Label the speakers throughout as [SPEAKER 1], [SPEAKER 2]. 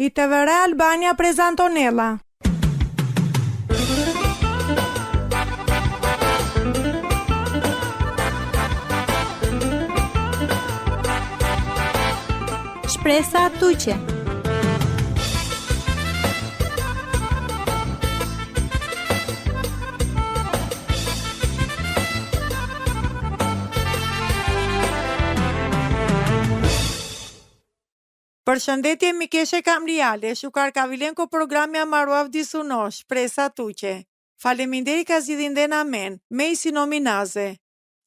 [SPEAKER 1] ITV Albania prezantonella.
[SPEAKER 2] Shpresa tuqe.
[SPEAKER 1] Përshëndetje mikeshe kamriale, shukar kavilenko programi amaruaf disuno, shpresa tuqe. Faleminderit ka zgjidhin amen, me i si nominaze.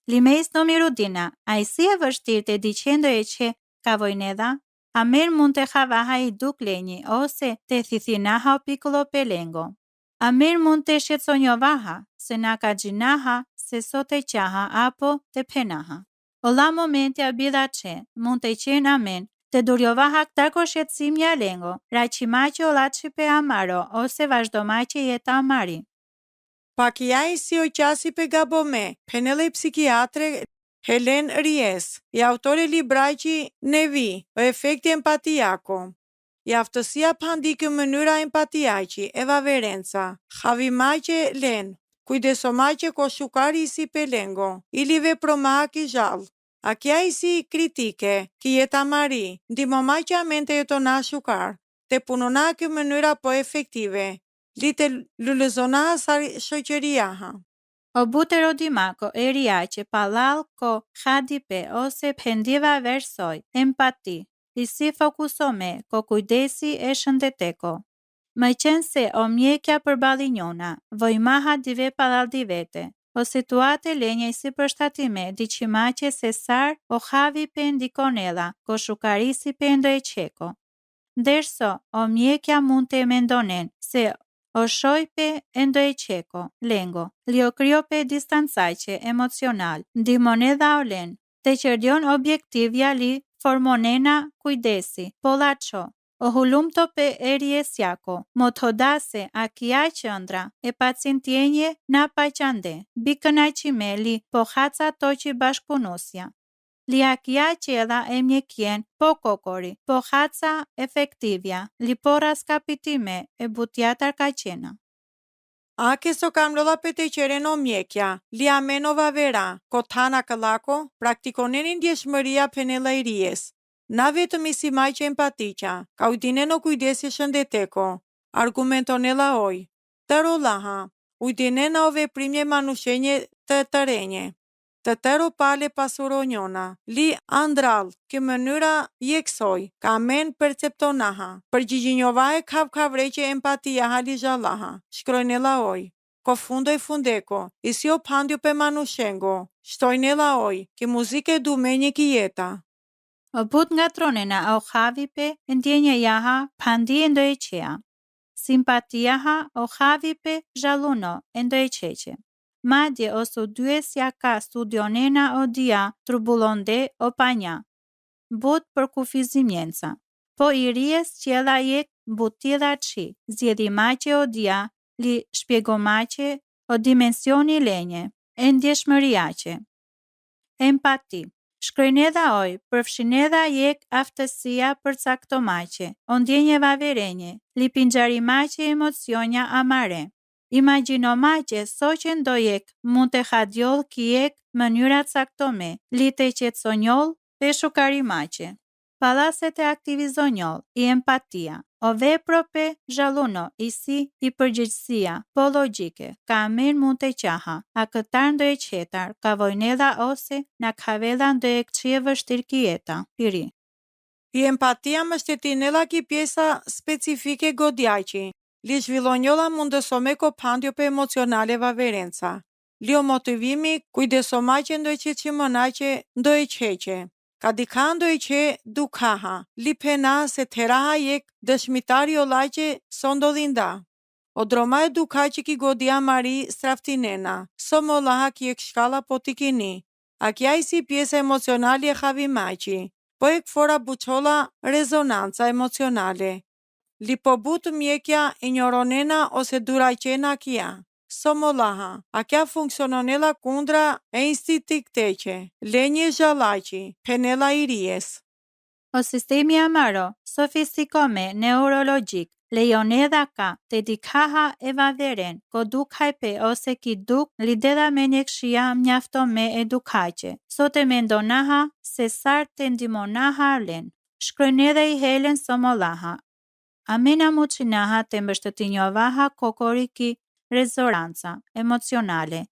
[SPEAKER 2] Limeis nomirudina, a i si e vështirë të dicendo e që ka vojnedha? A merë mund të havaha i duk lenji, ose të thithinaha o piccolo pelengo. A merë mund të shqetsonjovaha, se na ka gjinaha, se sot e qaha, apo të penaha. Ola momenti a bida që, mund të qenë amen, të durjovaha këta ko shqetsim një lengo, raqimaqe o latë pe amaro, ose vazhdomaqe jeta amari.
[SPEAKER 1] Pakiaj si o qasi pe gabome, penele psikiatre Helen Ries, i autore libraqi Nevi, o efekti empatijako. I aftësia pandikë mënyra empatijaqi, Eva Verenca, Havimaqe Len, kujdesomaqe ko shukari si pelengo, ilive promaki gjallë. A kja i si kritike, ki jeta mari, ndimomaqe amente jetona shukar, te punona kë mënyra po efektive, li të lullëzona sa shoqëriaha.
[SPEAKER 2] O butero dimako e riaqe palal ko hadipe ose pendiva versoj, empati, i si fokusome ko kujdesi e shëndeteko. Më qenë se o mjekja për balinjona, vojmaha dive palal divete, o situate lenje si përshtatime diqimaqe se sar o havi pe ndikonela, ko shukarisi pe ndo e qeko. Derso, o mjekja mund të mendonen se o shojpe endo e qeko, lengo, li o kryope distancajqe emocional, ndimonedha o len, te qërdion objektivja li formonena kujdesi, polaço, o hulum tope e riesjako, mothodase a kia qëndra, e pacientjenje na paqande, bikënaqime li pohaca toqi bashkëpunusja. Li akia qedha e mjekjen po kokori, po haca efektivja, li poras kapitime e butjatar ka qena.
[SPEAKER 1] Ake so kam lodha pe te qereno mjekja, li amenova vera, kotana këllako, praktikonin ndjeshmëria penela i ries. Na vetëm i si majqe empatiqa, ka ujdineno kujdesi shëndeteko, argumentonela oj. Tëro laha, ujdinena o veprimje manushenje të tërenje. Të tëro pale pasuro njona, li andral, kë mënyra jeksoj, ka men perceptonaha, përgjigjinjovahe kavreqe empatia hali zhalaha, shkrojnela oj, ko fundoj fundeko, i si o pandju pe manushengo, shtojnela oj, ki muzike du menje ki jeta.
[SPEAKER 2] O but nga tronena o havi pe ndjenja jaha pandi endo e qea. Simpatia ha o havi pe zhaluno endo e qeqe. Madje osu dyesja ka studionena o dia trubulonde o panja. But për kufizimjenca. Po i ries qela jek butida qi, zjedhimace o dia, li shpjegomace o dimensioni lenje, e ndjeshmëriace. Empati. Shkrojnedha oj, përfshinedha jek aftësia për caktomace, o ndjenjeva verenje, li pinxarimace emocionja amare. Imagjinomace so që ndojek mund të hadjoll kijek mënyrat saktome, li të qetsonjoll pe shukarimace. Palaset e aktivizonjoll, i empatia, o vepro pe zhaluno, i si i përgjithsia, po logike, ka men mund të qaha, a këtar ndo e qetar, ka vojnedha ose na kavela ndo e këqie vështir kijeta, piri.
[SPEAKER 1] I empatia më shtetinela ki pjesa specifike godjaqi, li zhvillonjolla mundësome ko pandjo pe emocionale vaverenca. Li o motivimi kujdesomaqe ndo e qeqimënaqe ndo e qeqe. Ka dika ndo e qe dukaha, li pena se teraha jek dëshmitari o laqe sondo dhinda. O droma e duka që ki godia mari straftinena, so mo laha ki ek shkala po tikini. A kja i si pjesa emocionali e havimaqi, po ek fora buqola rezonanca emocionale. Li po but mjekja e njoronena ose duraqena kja. Somolaha, a kja funksiononela kundra e instituteqe, lenje zhalaqi, penela i ries.
[SPEAKER 2] O sistemi amaro, sofistikome neurologjik, lejon edhe ka të dikaha e vaveren, ko dukhajpe ose ki duk lidera me një kshia mjafto me edukaqe. Sot e mendonaha se sart të ndimonaha len. Shkrojnë edhe i Helen Somolaha. Amena mucinaha të mbështëtinjovaha kokoriki rezoranca emocionale.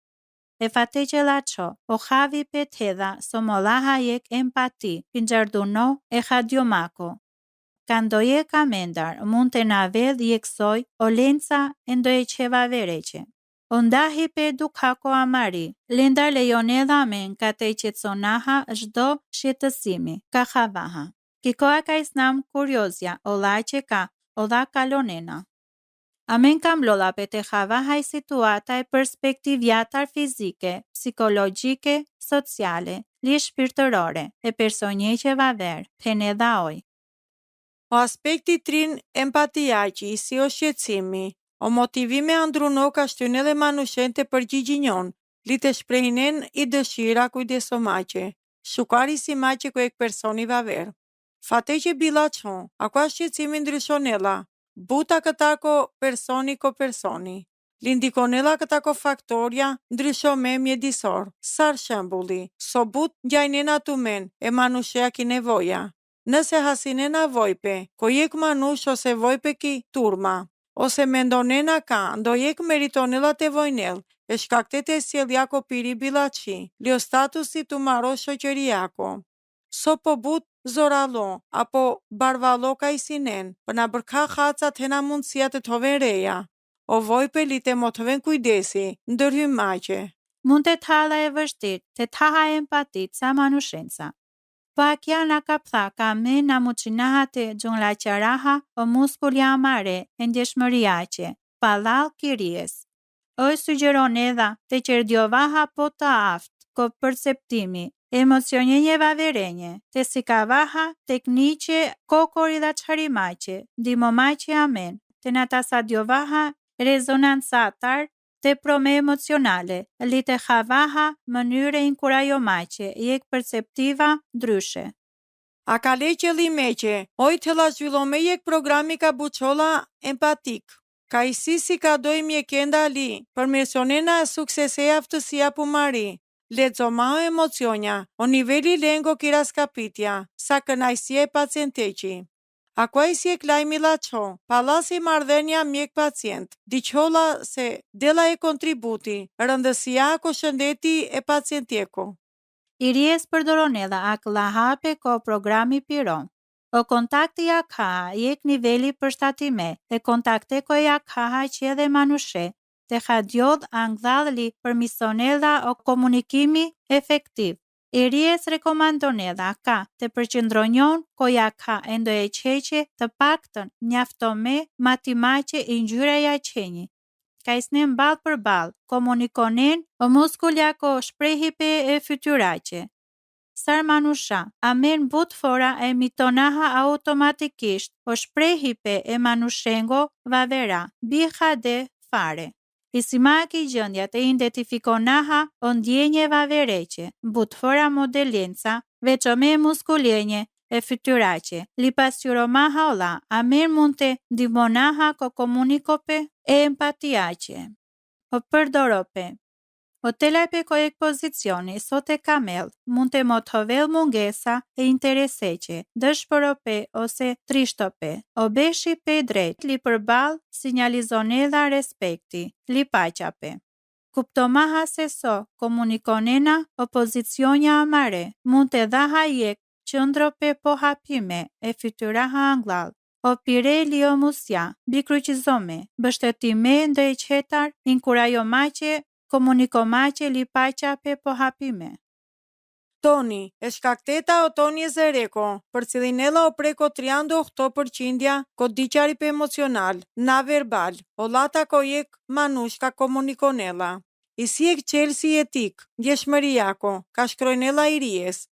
[SPEAKER 2] E fatece laço, o havi pe tedha Somolaha jek empati, pinjarduno e hadiomako. Kandoje kamendar mund të navedh jeksoj o lenca e ndoje qeva vereqe. Ondahi pe dukako amari, lendar lejonedha men ka te qetsonaha zhdo shjetësimi, ka havaha. Kikoa ka isnam kuriozja, o lache ka, o dha kalonena. Amen kam lolla pe te havaha i situata e perspektivjatar fizike, psikologjike, sociale, li shpirtërore, e personjeqe vaver, pene dha oj.
[SPEAKER 1] O aspekti trin empatiaqi, si o shqetësimi, o motivime andruno ka shtyn edhe manushen të përgjigjinjon, li të shprehinen i dëshira kujdesomaqe, shukari si maqe ku ek personi vaver. Fatece bilaqon, ako shqetësimi ndryshonella, buta këtako personi ko personi. Lindikonella këtako faktorja ndryshome mjedisor, sar shembulli, sobut gjajnena tumen e manushea ki nevoja. Nëse hasinena vojpe, ko jek manush ose vojpe ki turma, ose mendonena ka, ndo jek meritonella te vojnel, e shkaktete sjeljako piri bilaçi, lio statusi tu maro shoqëriako. So po but zoralo, apo barvalo ka i sinen, për na bërka hacat hena mundësia të toven reja, o vojpe li të motoven kujdesi, ndërhym maqe.
[SPEAKER 2] Mund të thala e vështit, të taha empatit sa manushenca. Pakja na kaptha ka me na mucinaha të gjungla qaraha o muskulja amare e ndjeshmëriaqe, palal kiries. Oj sugjeron edha të qerdjovaha po të aft, ko perceptimi, emocionjenje vaverenje, të sikavaha, tekniqe, kokori dha qharimaqe, dimomaqe amen, të natasadjovaha, rezonancatar, të prome emocionale, li të havaha mënyre inkurajomace, jek perceptiva ndryshe.
[SPEAKER 1] A ka le qëllimeqe, oj të la zhvillome jek programi ka buqolla empatik. Ka si ka doj mjekenda li, përmirësionena sukseseja aftësia pumari, lexomao emocionja, o niveli lengo kiraskapitja, sa kënajsie pacienteqi. Akuaj si e klajmi laço, palasi mardhenja mjek-pacient, diqolla se dela e kontributi, rëndësia ko shëndeti e pacientjeko.
[SPEAKER 2] Iries përdoron edhe ak lahape ko programi piron. O kontakti ja ka jek niveli përshtatime, e kontakte ko ja ka që edhe manushe, të hadjodh angdhadli përmisonedha o komunikimi efektiv. Iries rekomandonedha ka të përqëndronjon ko ja ka endo e qeqe të paktën njaftome matimaqe i njyra ja qenji. Ka isnem bal për bal, komunikonin o muskulja ko shprehipe e fytyraqe. Sar manusha, amen but fora e mitonaha automatikisht o shprehipe e manushengo vavera, biha de fare. Isimaki gjëndja të identifikonaha o ndjenje vavereqe, but fora modelenca, veçome muskuljenje e fytyraqe, li pasjuromaha ola, amen mund të ndimonaha ko komunikope e empatiaqe. O përdorope. Hotela pe ko ekspozicioni sot e kamel mund të motovel mungesa e intereseqe, dëshpërope ose trishtope, o beshi pe drejt, li përbal sinjalizonedha respekti, li paqape. Kuptomaha se so komunikonena opozicionja amare, mund të dhaha jek qëndrope po hapime e fytyraha anglal, o pire lio musja, bikryqizome, bështetime ndë e qetar, inkurajomace, komunikomace li paqape po hapime.
[SPEAKER 1] Toni, e shkakteta o toni e zereko, për cilinella o preko 38% ko diqari pe emocional, na verbal, o lata ko jek manushka komunikonella. I si ek qelsi etik, ndjeshmëriako, ka shkrojnella i ries.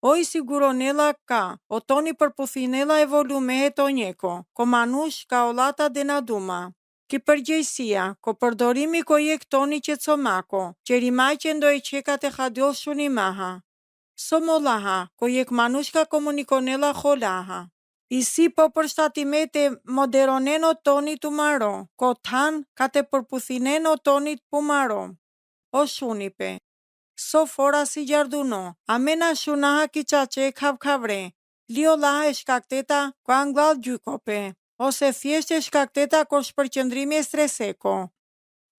[SPEAKER 1] O i siguronella ka, o toni përputhinella e volume e tonjeko, ko manush ka o lata denaduma. Ki përgjëjsia, ko përdorimi ko jek toni qetsomako, qerimaj që ndoj qeka të hadjo shunimaha. Somolaha, kojek manushka komunikonela kholaha. Isi po përshtatimete moderoneno tonit umaro, kotan kate përputhineno tonit pumaro. O shunipe, so fora si gjarduno, amena shunaha kichache khavkhavre, liolaha e shkakteta kwanglal gjykope, ose thjesht e shkakteta ko shpërqëndrimi e streseko.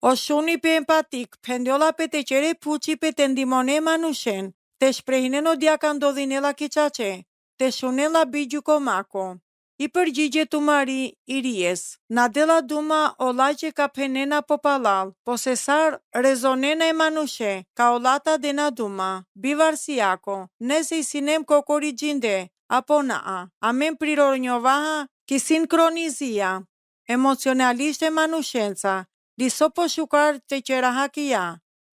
[SPEAKER 1] O shunipe empatik, pendiola pe te qere puqi pe te ndimone manushen, te shprehineno diaka ndodhinela kichache, te shunela bijuko mako. I përgjigje tumari Iries, nadela duma olajqe ka penena popalal, posesar rezonena e manushe, ka olata dena duma, bivarsiako, nese i sinem kokori gjinde, apo naa, amen prironjovaha kisinkronizia, emocionalisht e manushenca, liso po shukar te qeraha kia,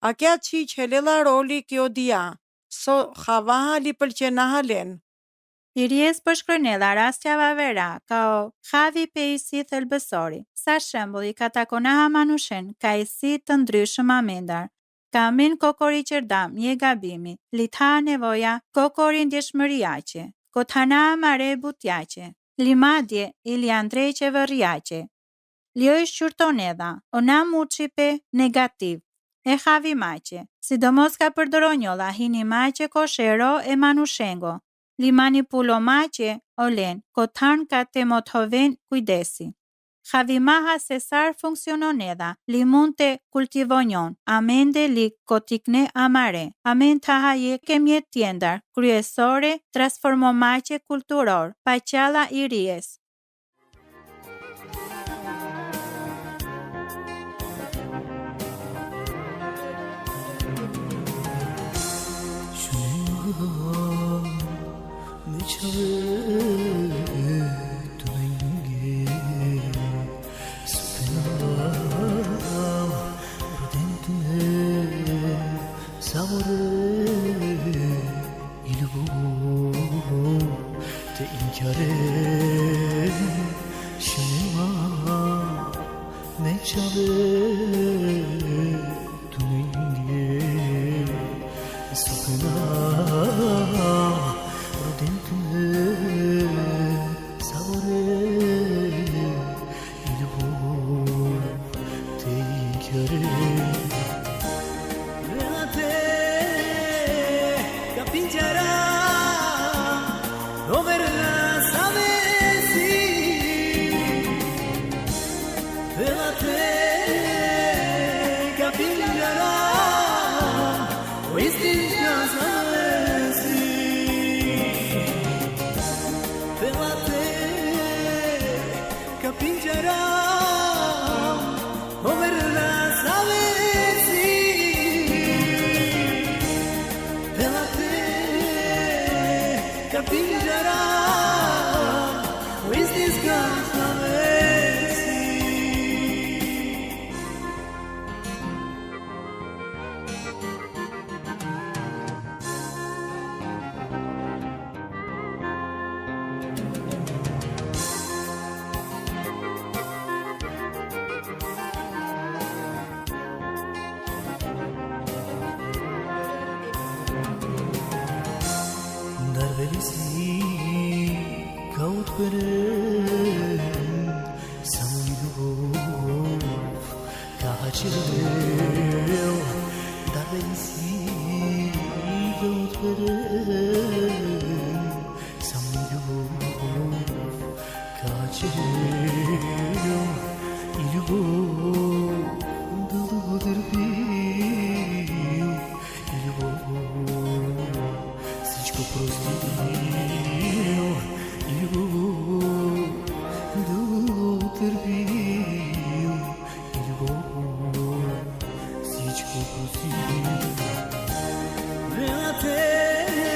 [SPEAKER 1] a kja qiq helela roli kjo dia, so khavaha li pëlqenaha len.
[SPEAKER 2] Iries përshkronela rastjava vera, kao havi pe i si thelbësori. Sa shembulli ka takonaha manushen, ka i si të ndryshëm amendar. Ka min kokori qërdam, një gabimi, litha nevoja, kokori ndjeshmëriaqe, kotana mare butjaqe, limadje ili andrejqe vërriaqe. Lioj shqyrtonedha, ona muqipe negativ, e havi maqe, sidomos ka përdoronjolla hini maqe koshero e manushengo. Li manipulo maqe olen, kotan ka te mothoven kujdesi. Javimaha sesar funksiononedha, li mund te kultivonjon, amende li kotikne amare, amen tahaje kemjet tjendar, kryesore, transformo maqe kulturor, paqala Iries.
[SPEAKER 3] Vela te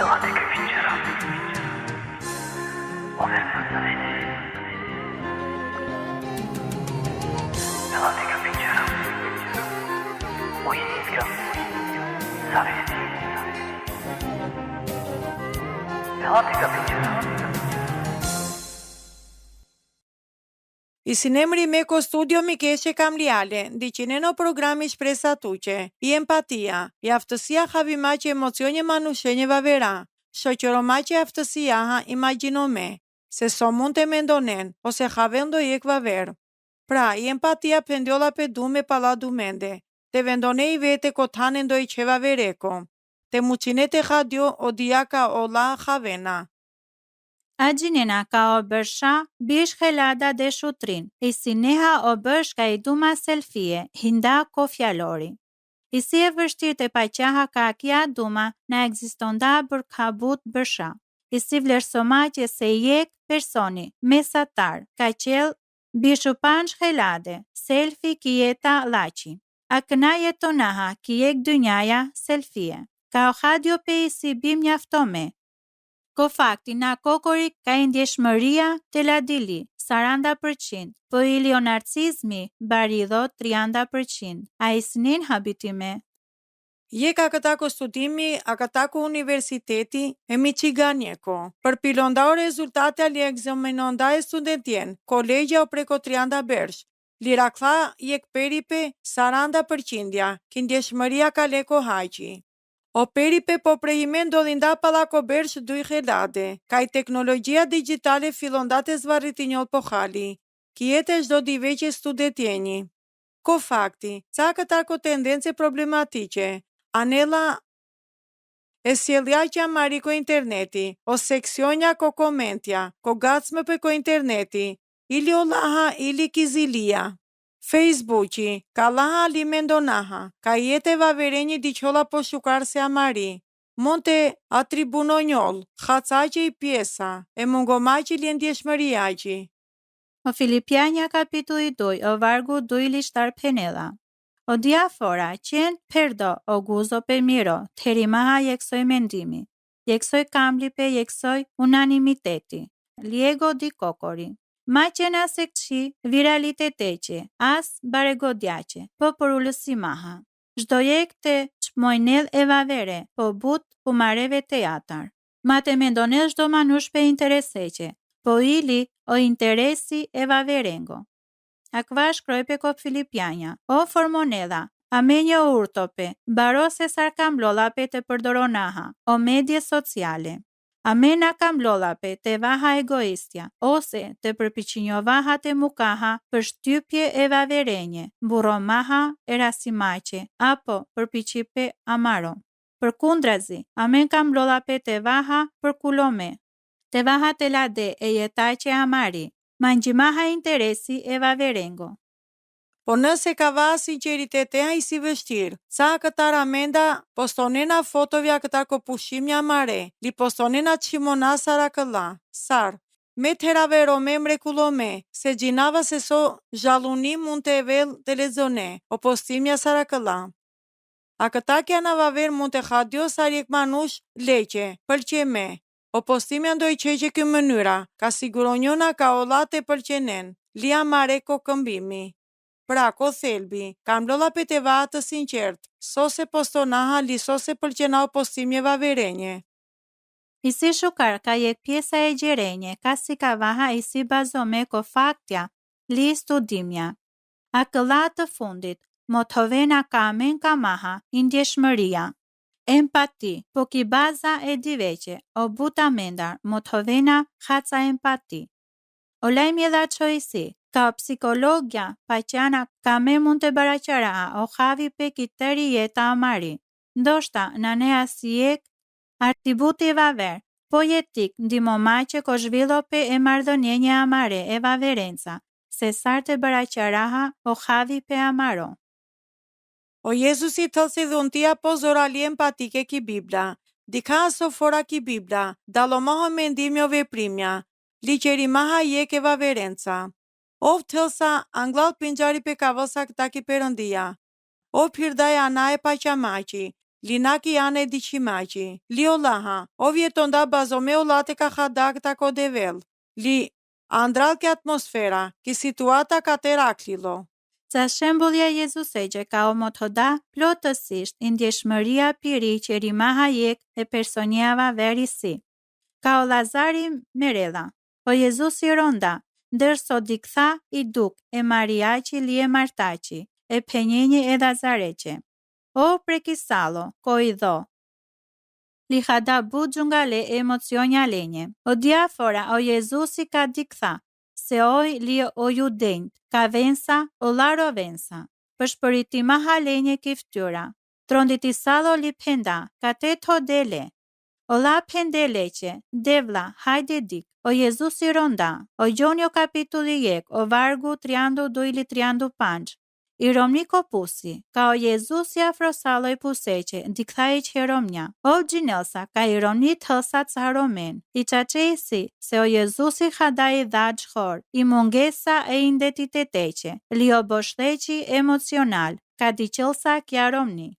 [SPEAKER 3] Pelate capingerà. Pelate capingerà. Ujeniska. Savjeti. Pelate capingerà.
[SPEAKER 1] I sinemri me ko studio mi keshe kamliale, ndiqineno programi shpresa tuqe, i empatia, i aftësia havimaqe emocionje manushenje vavera, shoqëromaqe aftësia ha imaginome, se so mund të mendonen, ose havendo jek vaver. Pra, i empatia pendiolla pe du me pala dumende, te vendone i vete kotane ndoj që vavereko, te mucinete hadio o diaka o la havena.
[SPEAKER 2] Agjinena ka o bërsha, bish helada dhe shutrin, i sineha o bësh ka i duma selfie, hinda ko fjallori. I si e vështirë të paqaha ka kja duma na egzistonda bër kabut bërsha. I si vlerësoma që se jek personi, mesatar, ka qel bishupan shhelade, selfie kijeta laci. A këna jetonaha kijek dynjaja selfie. Ka o hadio pe i si bim njaftome. Ko fakti na kokori ka indjeshmëria të ladili, 40%, po i narcismi, barido 30%, a i snin habitime.
[SPEAKER 1] Je ka këta ko studimi, a këta ko universiteti e Michiganieko. Për pilonda o rezultate ali egzaminonda e studentjen, kolegja o preko 30 bersh. Lira kla jek peripe 40%, kindjeshmëria ka leko haqi. O peripe po prejimen do dhinda pala ko bersh duj helade, ka i teknologjia digitale filondate zvarriti njol po hali, kjete shdo diveqe studentjeni. Ko fakti, ca këta ko tendence problematike, anela e sjellja që amari ko interneti, o seksionja ko komentja, ko gacme për ko interneti, ili o laha ili kizilia. Facebooki, ka laha li mendonaha, ka jete vaverenji diqolla po shukar se amari. Monte atribuno njol, hacaqe i pjesa, e mungomaqe li ndjeshmëriaqe.
[SPEAKER 2] O Filipjanja kapitulli 2, o vargu 2 lishtar penela. O diafora, qenë perdo, o guzo pe miro, terimaha jeksoj mendimi, jeksoj kamlipe, jeksoj unanimiteti, liego di kokori. Ma qena se këqi viraliteteqe, as baregodjace, po për ullësi maha. Zdo jek të qmojnel e vavere, po but pumareve teatar. Ma të mendonel zdo manush pe intereseqe, po ili o interesi e vaverengo. Akva shkroj pe ko Filipjanja, o formonela, a me një urtope, baro se sar kam lolla pe të përdoronaha, o medje sociale. A me na kam lolla pe të vaha egoistja, ose të përpiqinjovaha të mukaha për shtypje e vaverenje, buromaha e rasimache, apo përpiqipe amaro. Për kundrazi, a me kam lolla pe të vaha për kulome, të vaha të lade e jetache amari, manjimaha interesi e vaverengo.
[SPEAKER 1] Po nëse ka va sinceritetea i si vështirë, ca këta ramenda postonena fotovja këta ko pushimja mare, li postonena qimona sara këlla, sar, me të heravero me mrekulome, se gjinava se so zhaluni mund të evel të lezone, o postimja sara këlla. A këta kja na vaver mund të hadio sarjek manush leqe, pëlqeme, o postimja ndoj qeqe kë mënyra, ka siguronjona ka olate pëlqenen, lia mare ko këmbimi. Pra, ko thelbi, kam lolla pe te vatë sinqert, so se postonaha li so se pëlqenau postimje vaverenje.
[SPEAKER 2] I si shukar ka jek pjesa e gjerenje, ka si ka vaha i si bazome ko faktja, li studimja. A këlla të fundit, motovena ka amen ka maha, indjeshmëria. Empati, po ki baza e diveqe, o buta mendar, motovena haca empati. O lajmje dha qojsi, ka psikologja, paqana ka me mund të baraqara o havi pe kiteri jeta amari. Ndoshta, nane asijek, artibuti vaver, po jetik ndimomaqe ko zhvillo pe e mardhonjenje amare e vaverenca, se sarte baraqaraha o havi pe amaro.
[SPEAKER 1] O Jezusi të si dhuntia po zorali empatike ki Bibla, dika aso fora ki Bibla, dalomoho mendimi o veprimja, liqerimaha jeke vaverenca. O tëlsa anglal pingjari pe kavosa këta ki përëndia. O pirdaj ana e paqamaqi, linaki ane dicimaci, li olaha, ovjetonda bazome olate ka hadak ko devel, li andral ke atmosfera, ki situata ka teraklilo.
[SPEAKER 2] Ca shembullja Jezuseqe ka o mothoda plotësisht indjeshmëria piri që rimaha jek e personiava verisi. Ka o Lazari merela, o Jezusi ronda, ndërso diktha i duk e Mariaqi li e Martaqi, e penjenji e Lazareqe. O prekisalo, ko i dho. Li hada buxungale emocionja lenje. O diafora, o Jezusi ka diktha, se oj li o judenjt, ka vensa, o laro vensa. Përshpëriti maha lenje kiftyra. Tronditi salo li penda, ka te to dele. O la pendeleqe, devla, hajde dik. O Jezusi ronda, o gjonjo kapitulli jek, o vargu 32-35. I romni kopusi, ka o Jezusi afrosalo i puseqe, diktha i që romnja. O gjinelsa, ka i romni tësat sa romen. I qaqesi, se o Jezusi hada i dha gjhor, i mungesa e identiteteqe, li o boshleqi emocional, ka diqelsa kja romni.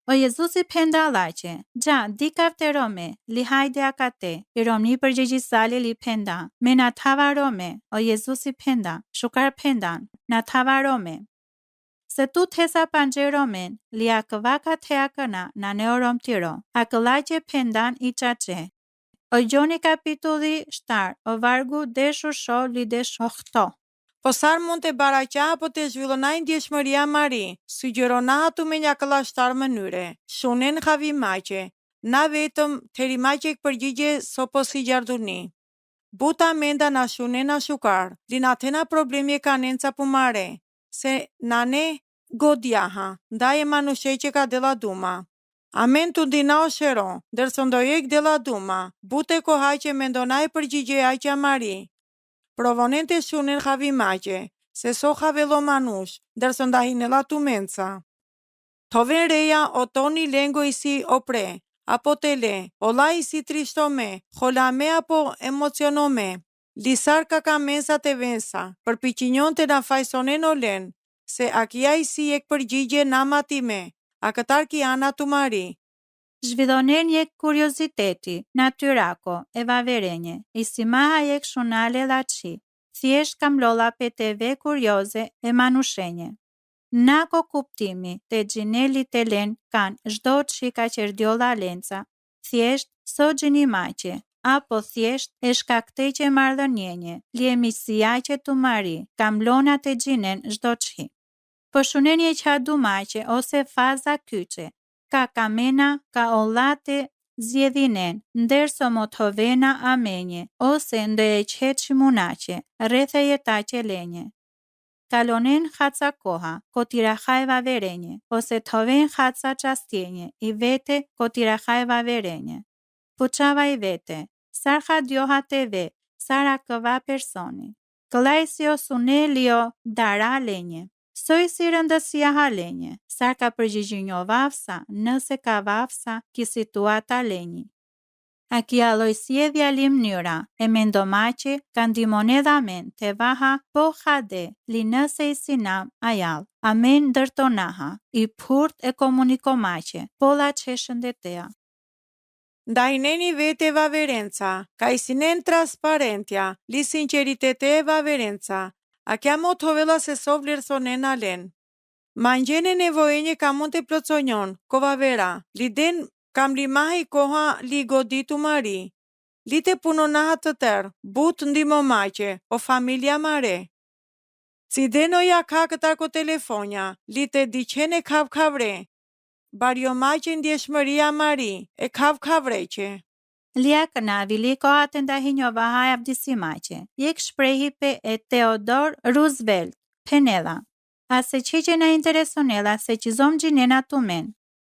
[SPEAKER 2] O Jezusi pendalaqe, gja di kafterome, li hajde akate, i romni përgjegjisali li penda, me na tavarome, o Jezusi penda, shukar pendan, na tavarome. Se tu thesa panjeromen, li akëvaka te akëna na neorom tiro, akëlaqe pendan i qace. O gjoni kapitulli 7, o vargu deshu sho li deshu khto.
[SPEAKER 1] Posar mund të baraqa apo të zhvillonaj ndjeshmëria Mari, sugjeronahat me një këllashtar mënyre, shunen havi maqe, na vetëm të rimaqe përgjigje sopo si gjardurni. Buta menda na shunen na shukar, li na tena problemi ka nenca pumare, se nane godjaha, ndaje manusheqe ka dela duma. Amen të ndina o shero, dërso ndojek dela duma, bute kohaqe mendonaj përgjigje aqja Mari. Provonente shunen havi maqe, se so havelo manush, dërso ndahinela tumenca. Toven reja o toni lengo i si opre, apo tele, ola i si tristome, holame apo emocionome, lisar ka mesa te vensa, përpiqinjon të na fajsonen o len, se akia i si ek përgjigje namatime, a këtar ki ana tu Mari.
[SPEAKER 2] Zhvillonen jek kurioziteti, natyrako, e vaverenje, i si maha jek shunale laçi, thjesht kam lolla PTV kurioze e manushenje. Nako kuptimi te gjineli të len kan zdo qika qerdjolla lenca, thjesht so gjini maqe, apo thjesht e shkakteqe mardhënjenje, li e misiaqe tu Mari, kam lona të gjinen zdo qhi. Pëshunenje qa du maqe ose faza kyqe, ka kamena, ka ollate zjedhinen, ndërso motovena amenje, ose ndë e qetë shimunaqe, rrethe jetaqe lenje. Kalonen hatsa koha, kotirahaj vaverenje, ose toven hatsa qastjenje, i vete kotirahaj vaverenje. Puqava i vete, sarha djoha teve, sara këva personi. Këlaj si o sunelio dara lenje. Soj si rëndësia halenje, sa ka përgjigjinjo vafsa, nëse ka vafsa, ki situata lenji. A ki alojsjedhja lim njëra, e mendomaqe, ka ndimonedhamen te vaha, po hade, li nëse i sinam ajal, amen dërtonaha, i purt e komunikomaqe, pola qeshëndetea.
[SPEAKER 1] Ndajneni vete vaverenca, ka i sinen transparentja, li sinceritete e vaverenca, a kja mo të hovela se so vlerësonen alen. Ma njene nevojenje ka mund të ploconjon, kova vera, li den kam li mahi koha li goditu Mari. Li te punonahat të tërë, but ndimo maqe, o familja Mare. Si deno ja ka këtar ko telefonja, li te diqene kav kavre. Barjo maqe ndjeshmëria Mari, e kav kavreqe.
[SPEAKER 2] Lia kënavi li kohat ndahinjo vahaj abdisimaqe, jek shprehi pe e Theodore Roosevelt, penela. A se qeqe na interesonela se qizom gjinena tumen.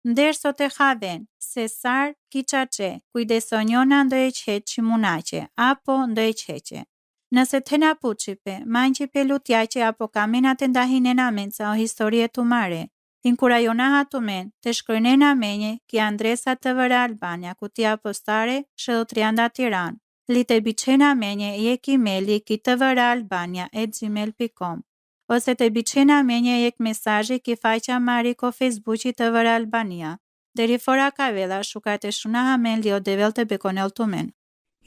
[SPEAKER 2] Ndërso të haven, se sar ki qace, kujdesonjona ndo e qeqe qimunaqe, apo ndo e qeqe. Nëse të na puqipe, manqi pe lutjaqe apo kamenat e ndahinena menca o historie tu Mare. Inkurajona hatumen të shkërnena menje ki Andresa të vëra Albania, kutia postare, shëllëtrianda Tiran. Li të biqena menje jek emaili ki të vëra Albania @gmail.com. Ose të biqena menje jek mesaje ki faqja Mariko Facebooki të vëra Albania. deri fora ka vella shukateshuna men li o develte bekonel tumen.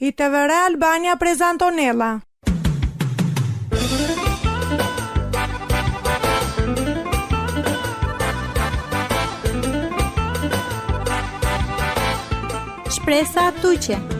[SPEAKER 1] ITVR Albania prezantonella.
[SPEAKER 2] Shpresa tuqe.